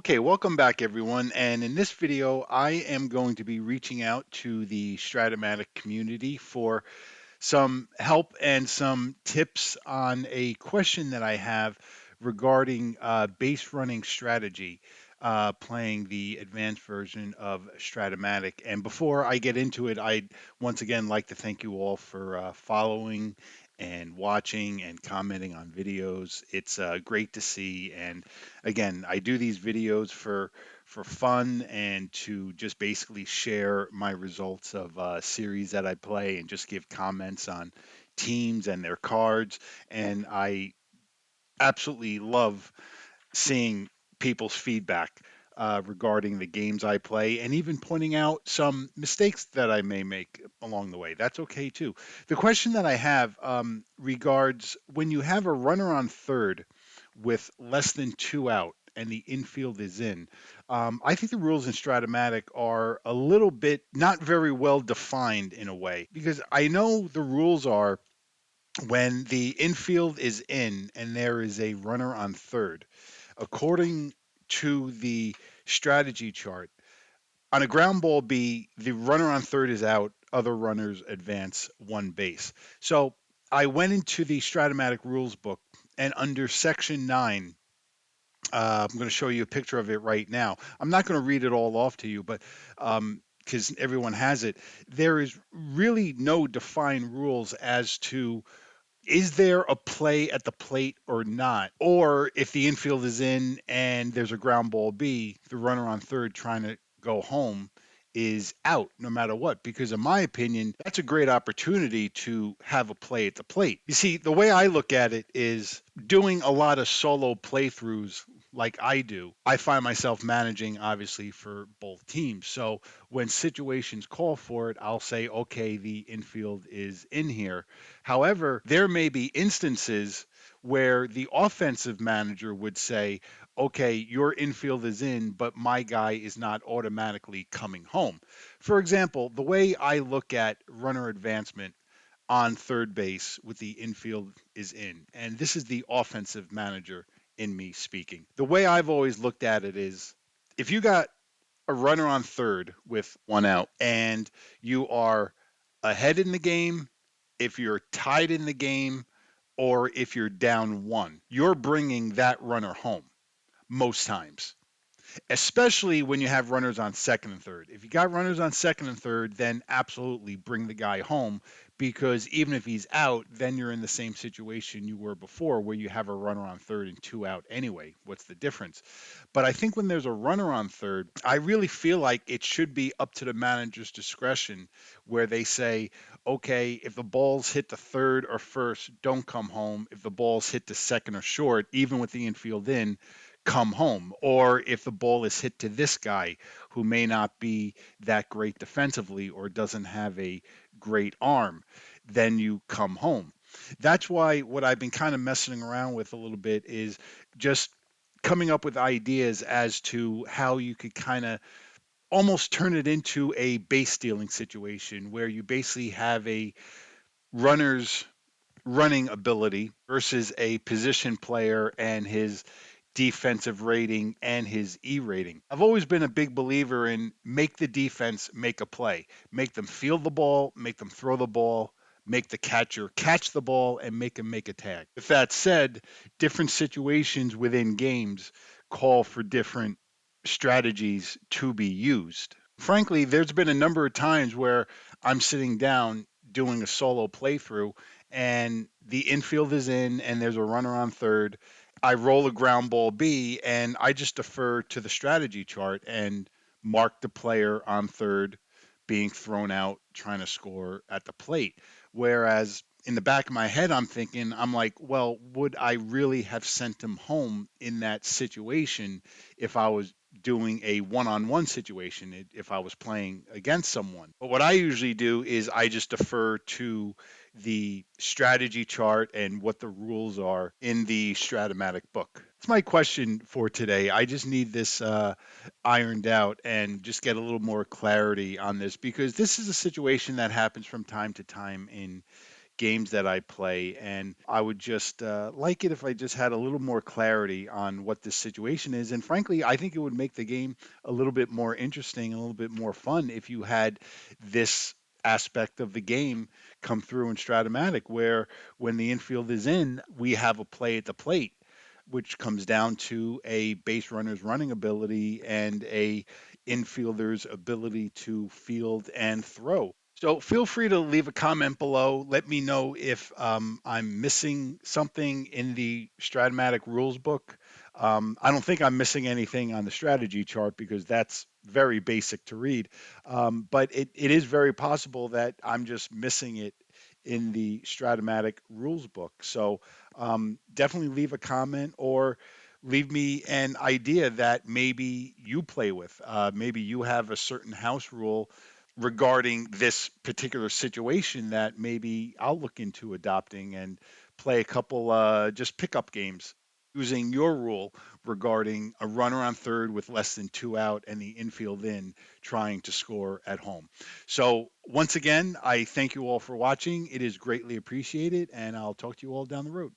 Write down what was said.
Okay, welcome back everyone. And in this video, I am going to be reaching out to the Stratomatic community for some help and some tips on a question that I have regarding base running strategy, playing the advanced version of Stratomatic. And before I get into it, I'd once again like to thank you all for following and watching and commenting on videos. It's great to see. And again, I do these videos for fun and to just basically share my results of series that I play and just give comments on teams and their cards. And I absolutely love seeing people's feedback regarding the games I play and even pointing out some mistakes that I may make along the way. That's okay too. The question that I have regards when you have a runner on third with less than two out and the infield is in. I think the rules in Stratomatic are a little bit not very well defined in a way because I know the rules are when the infield is in and there is a runner on third, according to the strategy chart, on a ground ball B, the runner on third is out, other runners advance one base. So I went into the Stratomatic rules book, and under section 9, I'm going to show you a picture of it right now. I'm not going to read it all off to you, but because everyone has it, there is really no defined rules as to is there a play at the plate or not? Or if the infield is in and there's a ground ball B, the runner on third trying to go home is out no matter what. Because, in my opinion, that's a great opportunity to have a play at the plate. You see, the way I look at it is doing a lot of solo playthroughs like I do. I find myself managing obviously for both teams. So when situations call for it, I'll say, okay, the infield is in here. However, there may be instances where the offensive manager would say, okay, your infield is in, but my guy is not automatically coming home. For example, the way I look at runner advancement on third base with the infield is in, and this is the offensive manager in me speaking. The way I've always looked at it is if you got a runner on third with one out and you are ahead in the game, if you're tied in the game, or if you're down one, you're bringing that runner home most times, especially when you have runners on second and third. If you got runners on second and third, then absolutely bring the guy home because even if he's out, then you're in the same situation you were before where you have a runner on third and two out anyway. What's the difference? But I think when there's a runner on third, I really feel like it should be up to the manager's discretion where they say, okay, if the ball's hit the third or first, don't come home. If the ball's hit the second or short, even with the infield in, come home. Or if the ball is hit to this guy who may not be that great defensively or doesn't have a great arm, then you come home. That's why what I've been kind of messing around with a little bit is just coming up with ideas as to how you could kind of almost turn it into a base stealing situation where you basically have a runner's running ability versus a position player and his defensive rating and his E rating. I've always been a big believer in make the defense make a play, make them field the ball, make them throw the ball, make the catcher catch the ball, and make him make a tag. With that said, different situations within games call for different strategies to be used. Frankly, there's been a number of times where I'm sitting down doing a solo playthrough and the infield is in and there's a runner on third. I roll a ground ball B and I just defer to the strategy chart and mark the player on third being thrown out trying to score at the plate. Whereas in the back of my head, I'm thinking, I'm like, well, would I really have sent him home in that situation if I was doing a one-on-one situation, if I was playing against someone? But what I usually do is I just defer to the strategy chart and what the rules are in the Stratomatic book. That's my question for today. I just need this ironed out and just get a little more clarity on this because this is a situation that happens from time to time in games that I play. And I would just like it if I just had a little more clarity on what this situation is. And frankly, I think it would make the game a little bit more interesting, a little bit more fun if you had this aspect of the game come through in Stratomatic, where when the infield is in, we have a play at the plate, which comes down to a base runner's running ability and a infielder's ability to field and throw. So feel free to leave a comment below. Let me know if I'm missing something in the Stratomatic rules book. I don't think I'm missing anything on the strategy chart because that's very basic to read. But it is very possible that I'm just missing it in the Stratomatic rules book. So definitely leave a comment or leave me an idea that maybe you play with. Maybe you have a certain house rule regarding this particular situation that maybe I'll look into adopting and play a couple just pickup games using your rule regarding a runner on third with less than two out and the infield in trying to score at home. So, once again, I thank you all for watching. It is greatly appreciated, and I'll talk to you all down the road.